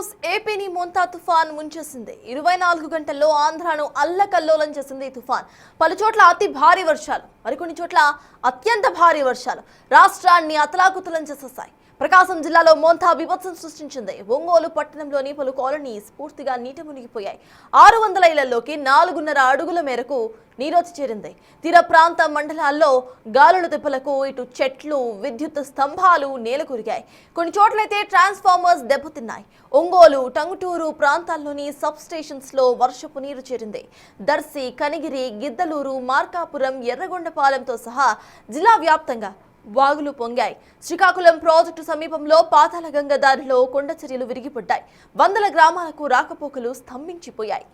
News. ఏపీని మోంతా తుఫాన్ ముంచేసింది. 24 గంటల్లో ఆంధ్రాను అల్లకల్లోలం చేసింది ఈ తుఫాన్. పలుచోట్ల అతి భారీ వర్షాలు, మరికొన్ని చోట్ల అత్యంత భారీ వర్షాలు రాష్ట్రాన్ని అతలాకుతలం చేసేశాయి. ప్రకాశం జిల్లాలో మోంతా బీభత్సం సృష్టించింది. ఒంగోలు పట్టణంలోని పలు కాలనీస్ పూర్తిగా నీట మునిగిపోయాయి. 600 ఇళ్లలోకి 4.5 అడుగుల మేరకు నీరొచ్చి చేరింది. తీర ప్రాంత మండలాల్లో గాలుల దెబ్బలకు ఇటు చెట్లు, విద్యుత్ స్తంభాలు నేలకూరిగాయి. కొన్ని చోట్లయితే ట్రాన్స్ఫార్మర్స్ దెబ్బతిన్నాయి. ఒంగోలు, టంగుటూరు ప్రాంతాల్లోని సబ్ స్టేషన్స్ లో వర్షపు నీరు చేరింది. దర్శి, కనిగిరి, గిద్దలూరు, మార్కాపురం, ఎర్రగొండపాలెంతో సహా జిల్లా వ్యాప్తంగా వాగులు పొంగాయి. శ్రీకాకుళం ప్రాజెక్టు సమీపంలో పాతాళగంగ దారిలో కొండ చర్యలు విరిగిపడ్డాయి. వందల గ్రామాలకు రాకపోకలు స్తంభించిపోయాయి.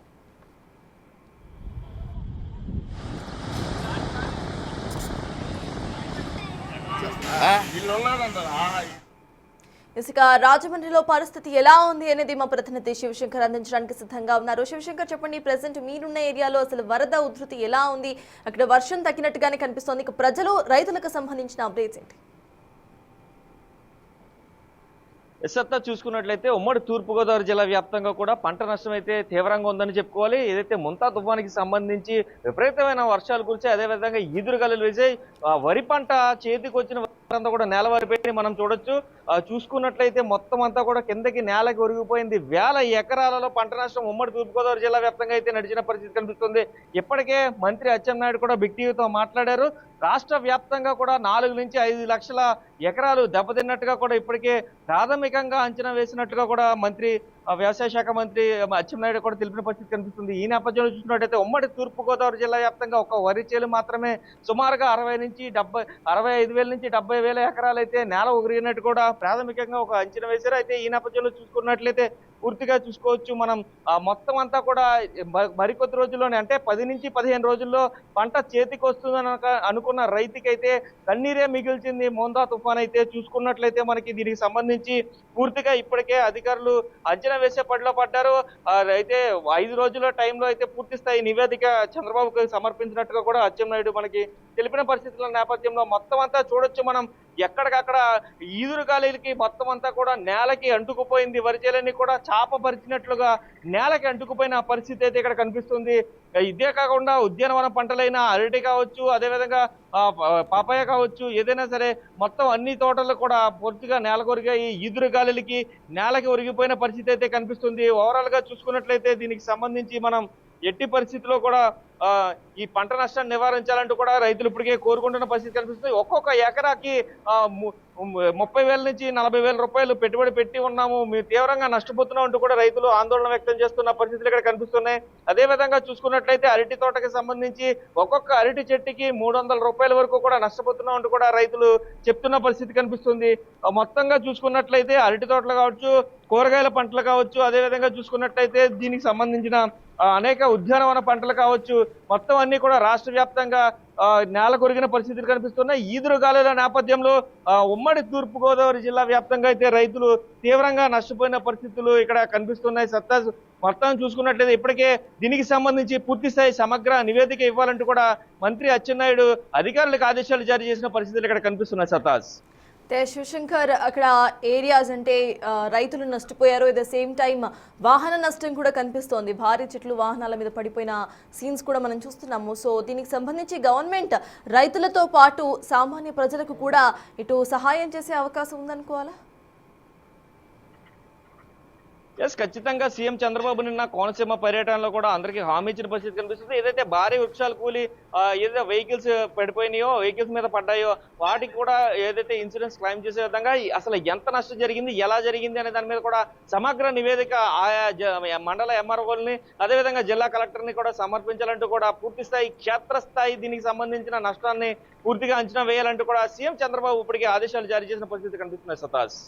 ఇసుక రాజమండ్రిలో పరిస్థితి ఎలా ఉంది అనేది మా ప్రతినిధి శివశంకర్ అందించడానికి సిద్ధంగా ఉన్నారు. శివశంకర్, చెప్పండి, ప్రెసెంట్ మీరున్న ఏరియాలో అసలు వరద ఉధృతి ఎలా ఉంది? అక్కడ వర్షం తగ్గినట్టుగానే కనిపిస్తోంది. ఇక ప్రజలు, రైతులకు సంబంధించిన అప్డేట్స్ ఏంటి? ఎస్సత్తా చూసుకున్నట్లయితే ఉమ్మడి తూర్పుగోదావరి జిల్లా వ్యాప్తంగా కూడా పంట నష్టం అయితే తీవ్రంగా ఉందని చెప్పుకోవాలి. ఏదైతే ముంతా తుఫానికి సంబంధించి విపరీతమైన వర్షాలు కురిచాయి, అదేవిధంగా ఈదురుగాలులు వేసాయి. వరి పంట చేతికి వచ్చిన అంతా కూడా నేలవారిపోయి మనం చూడొచ్చు. చూసుకున్నట్లయితే మొత్తం అంతా కూడా కిందకి నేలకి ఒరిగిపోయింది. వేల ఎకరాలలో పంట నష్టం ఉమ్మడి తూర్పుగోదావరి జిల్లా వ్యాప్తంగా అయితే నడిచిన పరిస్థితి కనిపిస్తుంది. ఇప్పటికే మంత్రి అచ్చెన్నాయుడు కూడా బిగ్ టీవీతో మాట్లాడారు. రాష్ట్ర వ్యాప్తంగా కూడా 4 నుంచి 5 లక్షల ఎకరాలు దెబ్బతిన్నట్టుగా కూడా ఇప్పటికే ప్రాథమికంగా అంచనా వేసినట్టుగా కూడా మంత్రి, వ్యవసాయ శాఖ మంత్రి అచ్చెన్నాయుడు కూడా తెలిపిన పరిస్థితి కనిపిస్తుంది. ఈ నేపథ్యంలో చూసినట్టయితే ఉమ్మడి తూర్పుగోదావరి జిల్లా వ్యాప్తంగా ఒక వరి చేలు మాత్రమే సుమారుగా 65,000 నుంచి 70,000 ఎకరాలు అయితే నేల ఒరిగినట్టు కూడా ప్రాథమికంగా ఒక అంచనా వేశారు. అయితే ఈ నేపథ్యంలో చూసుకున్నట్లయితే పూర్తిగా చూసుకోవచ్చు మనం మొత్తం అంతా కూడా మరికొద్ది రోజుల్లోనే, అంటే 10 నుంచి 15 రోజుల్లో పంట చేతికి వస్తుందని అనుకున్న రైతుకైతే కన్నీరే మిగిల్చింది మోంతా తుఫాన్. అయితే చూసుకున్నట్లయితే మనకి దీనికి సంబంధించి పూర్తిగా ఇప్పటికే అధికారులు అంచనా వేసే పనిలో పడ్డారు. అయితే 5 రోజుల టైంలో అయితే పూర్తి స్థాయి నివేదిక చంద్రబాబుకి సమర్పించినట్టుగా కూడా అచ్చెన్నాయుడు మనకి తెలిపిన పరిస్థితుల నేపథ్యంలో మొత్తం అంతా చూడొచ్చు మనం. ఎక్కడికక్కడ ఈదురుగాలికి మొత్తం అంతా కూడా నేలకి అంటుకుపోయింది. వరిచేలన్నీ కూడా చాపపరిచినట్లుగా నేలకి అంటుకుపోయిన పరిస్థితి అయితే ఇక్కడ కనిపిస్తుంది. ఇదే కాకుండా ఉద్యానవన పంటలైన అరటి కావచ్చు, అదేవిధంగా పాపాయ కావచ్చు, ఏదైనా సరే మొత్తం అన్ని తోటలు కూడా పూర్తిగా నేలకొరిగాయి. ఈదురుగాలికి నేలకి ఒరిగిపోయిన పరిస్థితి అయితే కనిపిస్తుంది. ఓవరాల్ గా చూసుకున్నట్లయితే దీనికి సంబంధించి మనం ఎట్టి పరిస్థితిలో కూడా ఈ పంట నష్టాన్ని నివారించాలంటూ కూడా రైతులు ఇప్పటికే కోరుకుంటున్న పరిస్థితి కనిపిస్తుంది. ఒక్కొక్క ఎకరాకి 30,000 నుంచి 40,000 రూపాయలు పెట్టుబడి పెట్టి ఉన్నాము, మేము తీవ్రంగా నష్టపోతున్నాం అంటూ కూడా రైతులు ఆందోళన వ్యక్తం చేస్తున్న పరిస్థితులు ఇక్కడ కనిపిస్తున్నాయి. అదేవిధంగా చూసుకున్నట్లయితే అరటి తోటకి సంబంధించి ఒక్కొక్క అరటి చెట్టుకి 300 రూపాయల వరకు కూడా నష్టపోతున్నాం అంటూ కూడా రైతులు చెప్తున్న పరిస్థితి కనిపిస్తుంది. మొత్తంగా చూసుకున్నట్లయితే అరటి తోటలు కావచ్చు, కూరగాయల పంటలు కావచ్చు, అదేవిధంగా చూసుకున్నట్లయితే దీనికి సంబంధించిన అనేక ఉద్యానవన పంటలు కావచ్చు, మొత్తం అన్ని కూడా రాష్ట్ర వ్యాప్తంగా నేల కొరిగిన పరిస్థితులు కనిపిస్తున్నాయి. ఈదురుగాలుల నేపథ్యంలో ఉమ్మడి తూర్పుగోదావరి జిల్లా వ్యాప్తంగా అయితే రైతులు తీవ్రంగా నష్టపోయిన పరిస్థితులు ఇక్కడ కనిపిస్తున్నాయి. మొత్తం చూసుకున్నట్లయితే ఇప్పటికే దీనికి సంబంధించి పూర్తి స్థాయి సమగ్ర నివేదిక ఇవ్వాలంటూ కూడా మంత్రి అచ్చెన్నాయుడు అధికారులకు ఆదేశాలు జారీ చేసిన పరిస్థితులు ఇక్కడ కనిపిస్తున్నాయి. సతాజ్, శివశంకర్, అక్కడ ఏరియాస్ అంటే రైతులు నష్టపోయారు, ఎట్ ద సేమ్ టైం వాహన నష్టం కూడా కనిపిస్తోంది. భారీ చెట్లు వాహనాల మీద పడిపోయిన సీన్స్ కూడా మనం చూస్తున్నాము. సో దీనికి సంబంధించి గవర్నమెంట్ రైతులతో పాటు సామాన్య ప్రజలకు కూడా ఇటు సహాయం చేసే అవకాశం ఉందనుకోవాలా? ఖచ్చితంగా సీఎం చంద్రబాబు నిన్న కోనసీమ పర్యటనలో కూడా అందరికీ హామీ ఇచ్చిన పరిస్థితి కనిపిస్తుంది. ఏదైతే భారీ వృక్షాలు కూలి ఏదైతే వెహికల్స్ పడిపోయినాయో, వెహికల్స్ మీద పడ్డాయో వాటికి కూడా ఏదైతే ఇన్సూరెన్స్ క్లెయిమ్ చేసే విధంగా అసలు ఎంత నష్టం జరిగింది, ఎలా జరిగింది అనే దాని మీద కూడా సమగ్ర నివేదిక ఆయా మండల ఎంఆర్ఓల్ని, అదేవిధంగా జిల్లా కలెక్టర్ని కూడా సమర్పించాలంటూ కూడా పూర్తి స్థాయి క్షేత్రస్థాయి దీనికి సంబంధించిన నష్టాన్ని పూర్తిగా అంచనా వేయాలంటూ కూడా సీఎం చంద్రబాబు ఇప్పటికే ఆదేశాలు జారీ చేసిన పరిస్థితి కనిపిస్తున్నాయి. సతాజ్,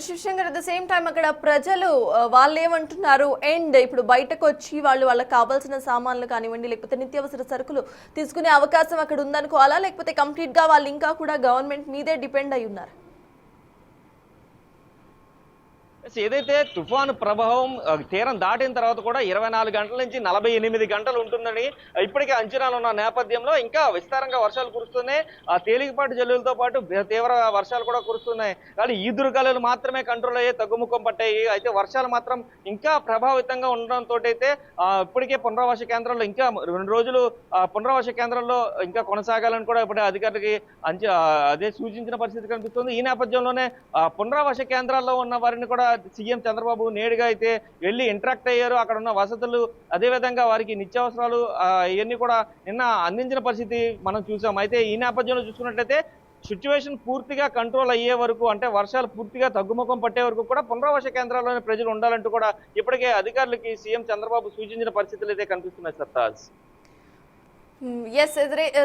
Shivashankar, at the same time అక్కడ ప్రజలు వాళ్ళు ఏమంటున్నారు? అండ్ ఇప్పుడు బయటకు వచ్చి వాళ్ళకి కావాల్సిన సామాన్లు కానివ్వండి, లేకపోతే నిత్యావసర సరుకులు తీసుకునే అవకాశం అక్కడ ఉందనుకోవాలా, లేకపోతే కంప్లీట్ గా వాళ్ళు ఇంకా కూడా గవర్నమెంట్ మీదే డిపెండ్ అయి ఉన్నారు? ఏదైతే తుఫాను ప్రభావం తీరం దాటిన తర్వాత కూడా 24 గంటల నుంచి 48 గంటలు ఉంటుందని ఇప్పటికే అంచనాలు ఉన్న నేపథ్యంలో ఇంకా విస్తారంగా వర్షాలు కురుస్తున్నాయి. ఆ తేలికపాటి జల్లులతో పాటు తీవ్ర వర్షాలు కూడా కురుస్తున్నాయి. కానీ ఈదురుగాలులు మాత్రమే కంట్రోల్ అయ్యే తగ్గుముఖం పట్టాయి. అయితే వర్షాలు మాత్రం ఇంకా ప్రభావితంగా ఉండడంతో అయితే ఇప్పటికే పునరావాస కేంద్రాల్లో ఇంకా 2 రోజులు పునరావాస కేంద్రాల్లో ఇంకా కొనసాగాలని కూడా ఇప్పుడే అధికారులకి అదే సూచించిన పరిస్థితి కనిపిస్తుంది. ఈ నేపథ్యంలోనే పునరావాస కేంద్రాల్లో ఉన్న వారిని కూడా సీఎం చంద్రబాబు నేరుగా అయితే వెళ్ళి ఇంటరాక్ట్ అయ్యారు. అక్కడ ఉన్న వసతులు, అదేవిధంగా వారికి నిత్యావసరాలు ఇవన్నీ కూడా నిన్న అందించిన పరిస్థితి మనం చూసాం. అయితే ఈ నేపథ్యంలో చూసుకున్నట్లయితే సిచ్యువేషన్ పూర్తిగా కంట్రోల్ అయ్యే వరకు, అంటే వర్షాలు పూర్తిగా తగ్గుముఖం పట్టే వరకు కూడా పునరావాస కేంద్రాల్లోనే ప్రజలు ఉండాలంటూ కూడా ఇప్పటికే అధికారులకి సీఎం చంద్రబాబు సూచించిన పరిస్థితులు అయితే కనిపిస్తున్నాయి Sartaj. Yes,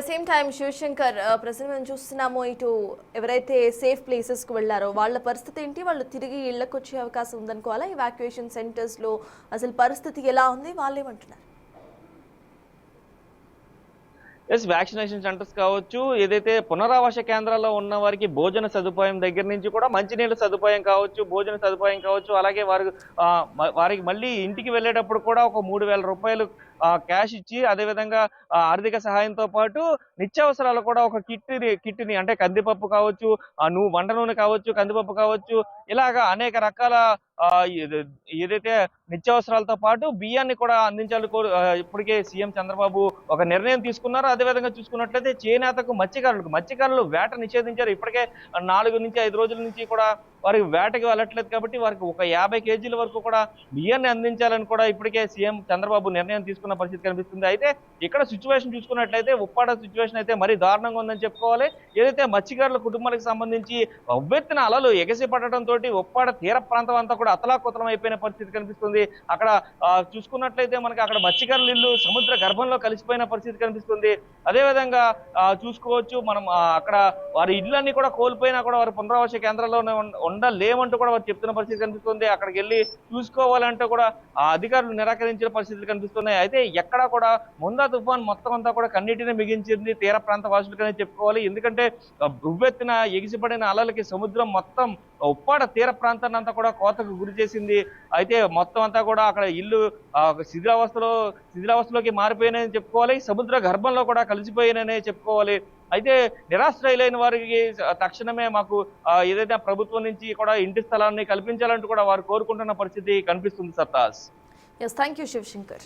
same time Shivashankar, present మేము చూస్తున్నాము ఇటు ఎవరైతే సేఫ్ ప్లేసెస్కి వెళ్ళారో వాళ్ళ పరిస్థితి ఏంటి? వాళ్ళు తిరిగి ఇళ్లకు వచ్చే అవకాశం ఉందనుకోవాలా? ఇవాక్యుయేషన్ సెంటర్స్లో అసలు పరిస్థితి ఎలా ఉంది? వాళ్ళు ఏమంటున్నారు? వ్యాక్సినేషన్ సెంటర్స్ కావచ్చు, ఏదైతే పునరావాస కేంద్రాల్లో ఉన్న వారికి భోజన సదుపాయం దగ్గర నుంచి కూడా మంచినీళ్ళ సదుపాయం కావచ్చు, భోజన సదుపాయం కావచ్చు, అలాగే వారికి మళ్ళీ ఇంటికి వెళ్ళేటప్పుడు కూడా ఒక 3,000 రూపాయలు క్యాష్ ఇచ్చి, అదేవిధంగా ఆర్థిక సహాయంతో పాటు నిత్యావసరాలు కూడా ఒక కిట్ని అంటే కందిపప్పు కావచ్చు, వంట నూనె కావచ్చు, కందిపప్పు కావచ్చు, ఇలాగా అనేక రకాల ఏదైతే నిత్యావసరాలతో పాటు బియ్యాన్ని కూడా అందించాలి ఇప్పటికే సీఎం చంద్రబాబు ఒక నిర్ణయం తీసుకున్నారు. అదేవిధంగా చూసుకున్నట్లయితే చేనేతకు మత్స్యకారులు వేట నిషేధించారు. ఇప్పటికే 4 నుంచి 5 రోజుల నుంచి కూడా వారికి వేటకి వెళ్ళట్లేదు కాబట్టి వారికి ఒక 50 కేజీల వరకు కూడా బియ్యాన్ని అందించాలని కూడా ఇప్పటికే సీఎం చంద్రబాబు నిర్ణయం తీసుకున్న పరిస్థితి కనిపిస్తుంది. అయితే ఇక్కడ సిచ్యువేషన్ చూసుకున్నట్లయితే ఉప్పాడ సిచ్యువేషన్ అయితే మరీ దారుణంగా ఉందని చెప్పుకోవాలి. ఏదైతే మత్స్యకారుల కుటుంబాలకు సంబంధించి ఉవ్వెత్తిన అలలు ఎగసి పడటంతో ఉప్పాడ తీర ప్రాంతం అంతా కూడా అతలాకుతలం అయిపోయిన పరిస్థితి కనిపిస్తుంది. అక్కడ చూసుకున్నట్లయితే మనకి అక్కడ మత్స్యకారుల ఇల్లు సముద్ర గర్భంలో కలిసిపోయిన పరిస్థితి కనిపిస్తుంది. అదేవిధంగా చూసుకోవచ్చు మనం అక్కడ వారి ఇళ్ళన్నీ కూడా కోల్పోయినా కూడా వారి పునరావాస కేంద్రాల్లోనే ఉండలేమంటూ కూడా వారు చెప్తున్న పరిస్థితి కనిపిస్తుంది. అక్కడికి వెళ్ళి చూసుకోవాలంటే కూడా అధికారులు నిరాకరించిన పరిస్థితులు కనిపిస్తున్నాయి. అయితే ఎక్కడా కూడా ముందా తుఫాన్ మొత్తం అంతా కూడా కన్నీటిని మిగించింది తీర ప్రాంత వాసులకనే చెప్పుకోవాలి. ఎందుకంటే ఉవ్వెత్తిన ఎగిసిపడిన అలలకి సముద్రం మొత్తం ఉప్పాడ తీర ప్రాంతాన్ని అంతా కూడా కోతకు గురి చేసింది. అయితే మొత్తం అంతా కూడా అక్కడ ఇల్లు శిథిలావస్థలోకి మారిపోయినాయని చెప్పుకోవాలి. సముద్ర గర్భంలో కూడా కలిసిపోయిననే చెప్పుకోవాలి. అయితే నిరాశ్రయులైన వారికి తక్షణమే మాకు ఏదైతే ప్రభుత్వం నుంచి కూడా ఇంటి స్థలాన్ని కల్పించాలంటూ కూడా వారు కోరుకుంటున్న పరిస్థితి కనిపిస్తుంది Sartaj. Yes, thank you Shivshankar.